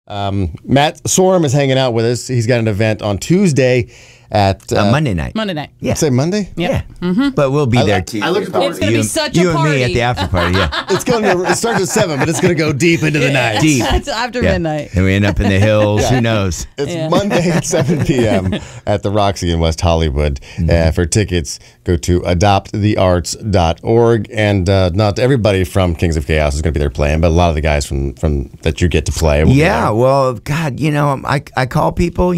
Matt Sorum is hanging out with us. He's got an event on Tuesday at Monday night. Monday night. Yeah. Say Monday? Yeah. But we'll be there too. It's going to be such a You party. and me at the after party, yeah. It starts at 7, but it's going to go deep into the night. Deep. It's after midnight. And we end up in the hills. Who knows? It's Monday at 7 p.m. at the Roxy in West Hollywood. For tickets, go to adoptthearts.org. And not everybody from Kings of Chaos is going to be there playing, but a lot of the guys from that you get to play. Yeah, well, God, I call people,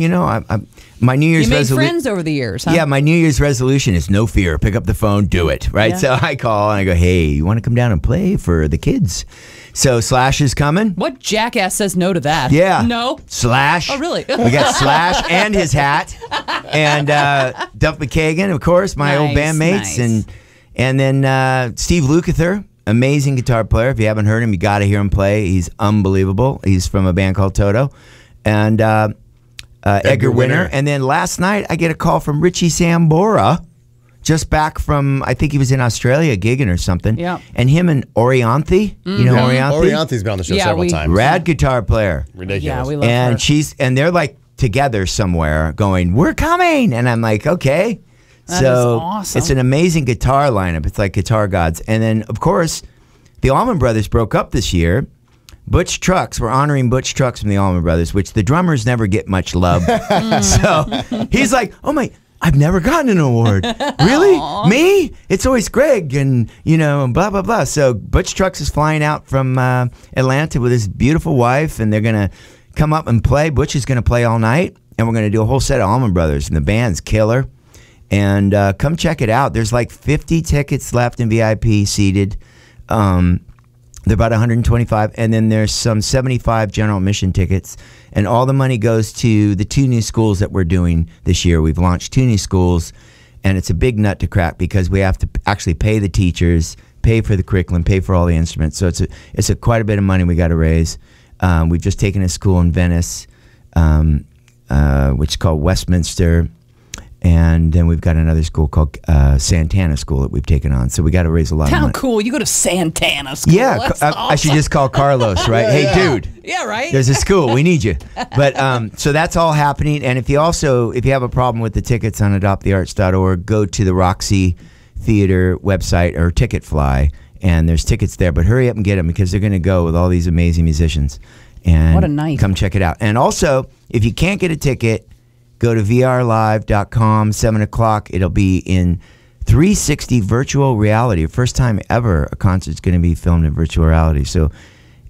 my New Year's resolution. You made friends over the years, huh? Yeah, my New Year's resolution is no fear. Pick up the phone, do it, right? Yeah. So I call and I go, hey, you want to come down and play for the kids? So Slash is coming. What jackass says no to that? Yeah. No. Slash. Oh, really? We got Slash and his hat. And Duff McKagan, of course, my old bandmates. Nice. And then Steve Lukather, amazing guitar player. If you haven't heard him, you got to hear him play. He's unbelievable. He's from a band called Toto. And Edgar Winter. And then last night, I get a call from Richie Sambora, just back from, I think he was in Australia gigging or something. Yeah. And him and Orianthi, you know Orianthi? Orianthi's been on the show several times. Rad guitar player. Ridiculous. Yeah, we love her. And they're like together somewhere going, we're coming. And I'm like, okay. That is awesome. It's an amazing guitar lineup. It's like Guitar Gods. And then, of course, the Allman Brothers broke up this year. Butch Trucks, we're honoring Butch Trucks from the Allman Brothers, which the drummers never get much love. So he's like, oh my, I've never gotten an award. Really? Aww. Me? It's always Greg and, blah, blah, blah. So Butch Trucks is flying out from Atlanta with his beautiful wife, and they're going to come up and play. Butch is going to play all night, and we're going to do a whole set of Allman Brothers, and the band's killer. And come check it out. There's like 50 tickets left in VIP seated. They're about 125, and then there's some 75 general admission tickets, and all the money goes to the 2 new schools that we're doing this year. We've launched 2 new schools, and it's a big nut to crack because we have to actually pay the teachers, pay for the curriculum, pay for all the instruments. So it's quite a bit of money we got to raise. We've just taken a school in Venice, which is called Westminster. And then we've got another school called Santana School that we've taken on. So we got to raise a lot of money. How cool. You go to Santana School. Yeah. That's I should just call Carlos, right? Hey, dude. Yeah, right? There's a school. We need you. But so that's all happening. And if you have a problem with the tickets on adoptthearts.org, go to the Roxy Theater website or Ticketfly, and there's tickets there. But hurry up and get them because they're going to go with all these amazing musicians. And what a night. Come check it out. And also, if you can't get a ticket, go to vrlive.com, 7 o'clock. It'll be in 360 virtual reality. First time ever a concert's going to be filmed in virtual reality. So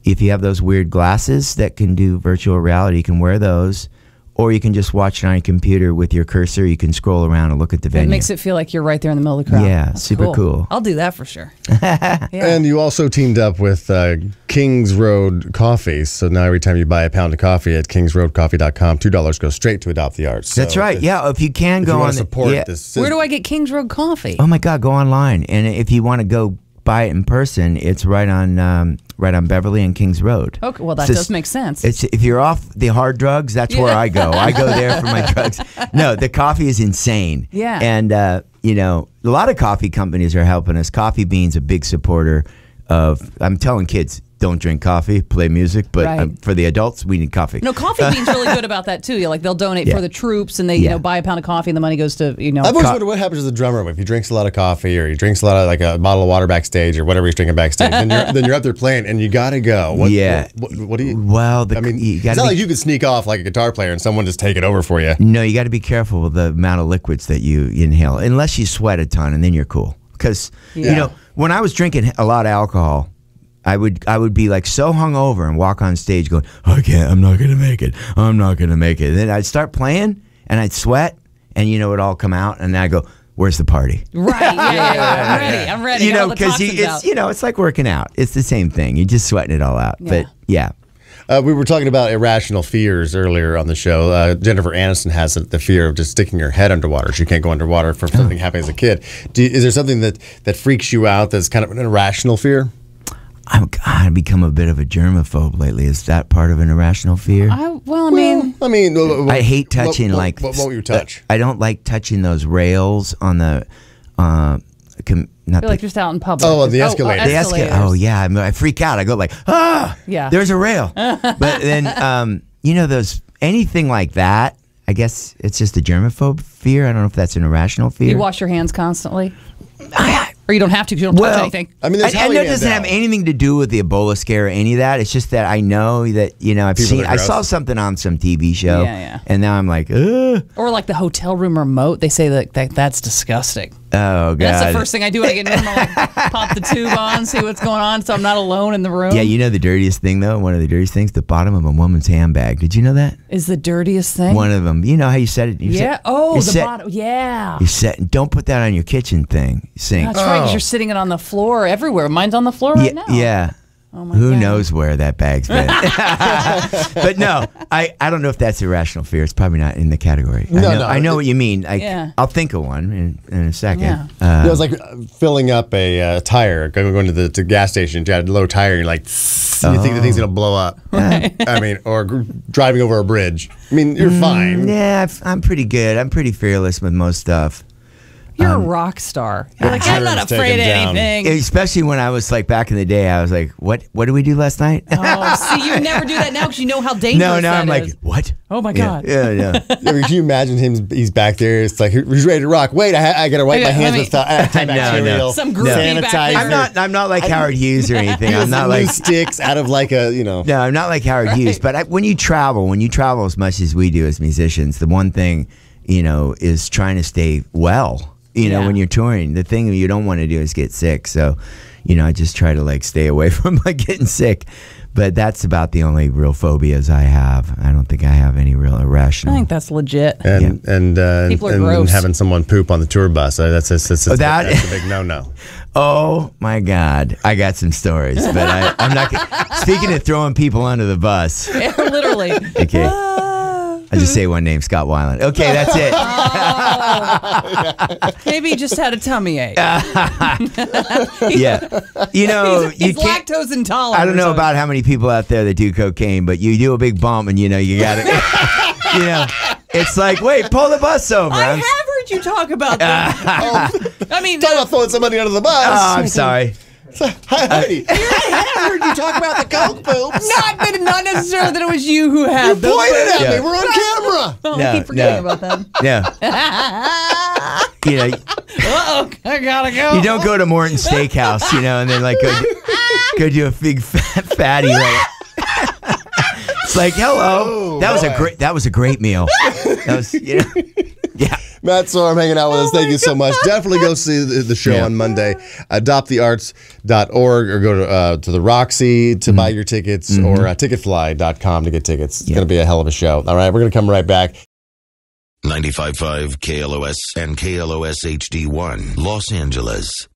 if you have those weird glasses that can do virtual reality, you can wear those. Or you can just watch it on your computer with your cursor. You can scroll around and look at the venue. It makes it feel like you're right there in the middle of the crowd. Yeah, That's super cool. I'll do that for sure. And you also teamed up with Kings Road Coffee. So now every time you buy a pound of coffee at kingsroadcoffee.com, $2 goes straight to Adopt the Arts. That's right. Yeah, if you can go on support this. Where do I get Kings Road Coffee? Oh my God, go online. And if you want to go buy it in person, it's right on Beverly and Kings Road. Okay, well that does make sense. If you're off the hard drugs, that's where I go. I go there for my drugs. No, the coffee is insane. Yeah. And a lot of coffee companies are helping us. Coffee Bean's a big supporter of. I'm telling kids, don't drink coffee, play music, but for the adults, we need coffee. No, Coffee Bean's really good about that too. Like they'll donate for the troops, and they buy a pound of coffee, and the money goes to I've always wondered what happens to the drummer if he drinks a lot of coffee or he drinks a lot of like a bottle of water backstage or whatever he's drinking backstage. then you're up there playing, and you gotta go. What do you? Well, it's not like you could sneak off like a guitar player and someone just take it over for you. No, you got to be careful with the amount of liquids that you inhale, unless you sweat a ton, and then you're cool. Because when I was drinking a lot of alcohol, I would be like so hungover and walk on stage going, I'm not gonna make it. I'm not gonna make it. And then I'd start playing and I'd sweat and it'd all come out and then I go, where's the party? Right. Yeah. I'm ready. Because it's like working out. It's the same thing. You're just sweating it all out. Yeah. But yeah. We were talking about irrational fears earlier on the show. Jennifer Aniston has the fear of just sticking her head underwater. She can't go underwater from something happening as a kid. Is there something that freaks you out that's kind of an irrational fear? I've become a bit of a germaphobe lately. Is that part of an irrational fear? I hate touching what will you touch? I don't like touching those rails on the. Like just out in public. Oh, the escalator. Oh, yeah. I freak out. I go like, yeah. There's a rail. But then those anything like that. I guess it's just a germaphobe fear. I don't know if that's an irrational fear. You wash your hands constantly? Or you don't have to because you don't touch anything? I mean, I know it doesn't have anything to do with the Ebola scare or any of that. It's just that I know that, I saw something on some TV show. Yeah. And now I'm like, ugh. Or like the hotel room remote. They say that's disgusting. Oh, God. That's the first thing I do when I get in the room. I like, pop the tube on, see what's going on so I'm not alone in the room. Yeah, the dirtiest thing, though? One of the dirtiest things? The bottom of a woman's handbag. Did you know that? Is the dirtiest thing? One of them. You know how you said it? Bottom. Yeah. You set. Don't put that on your kitchen sink. That's right, because you're sitting it on the floor everywhere. Mine's on the floor right now. Yeah. Oh my Who God. knows where that bag's been? But no, I don't know if that's irrational fear. It's probably not in the category. I know what you mean. I'll think of one in a second. Yeah. It was like filling up a tire, going to the gas station. You had a low tire, and you're like, you think the thing's going to blow up. Right. I mean, or driving over a bridge. I mean, you're fine. Yeah, I'm pretty good. I'm pretty fearless with most stuff. You're a rock star. You're like, I'm not afraid of anything. Especially when I was like back in the day, I was like, what did we do last night? Oh, see, you never do that now because you know how dangerous No, that I'm is. like, what? Oh my God. Yeah. Can you imagine him? He's back there. It's like he's ready to rock. Wait, I got to wipe my hands with antibacterial Some groupie back there. I'm not like Howard Hughes or anything. I'm not like like sticks out of like a No, I'm not like Howard Hughes. But when you travel as much as we do as musicians, the one thing is trying to stay well. When you're touring, the thing you don't want to do is get sick. So, I just try to like stay away from like getting sick. But that's about the only real phobias I have. I don't think I have any real irrational. I think that's legit. And People are gross. having someone poop on the tour bus. That's a big no. Oh my God, I got some stories, but I'm not. Speaking of throwing people under the bus, Yeah, literally. Okay. I just say one name, Scott Weiland. Okay, that's it. Maybe he just had a tummy ache. Yeah. He's lactose intolerant. I don't know about how many people out there that do cocaine, but you do a big bump and you got it. It's like, wait, pull the bus over. I have heard you talk about that. I mean, talk about throwing somebody under the bus. Oh, I'm sorry. Hi, Heidi. I heard you talk about the coke poops. Not necessarily that it was you who had You pointed at me. We're on camera. I keep forgetting about that. Yeah. Uh-oh, I gotta go. You don't go to Morton's Steakhouse, and then like go do a big fatty. Right? It's like, hello. That was a great meal. That was, yeah. Matt Sorum hanging out with us. Thank you so much. Definitely go see the show on Monday. Adoptthearts.org or go to the Roxy to buy your tickets or ticketfly.com to get tickets. It's going to be a hell of a show. All right, we're going to come right back. 95.5 KLOS and KLOS HD1 Los Angeles.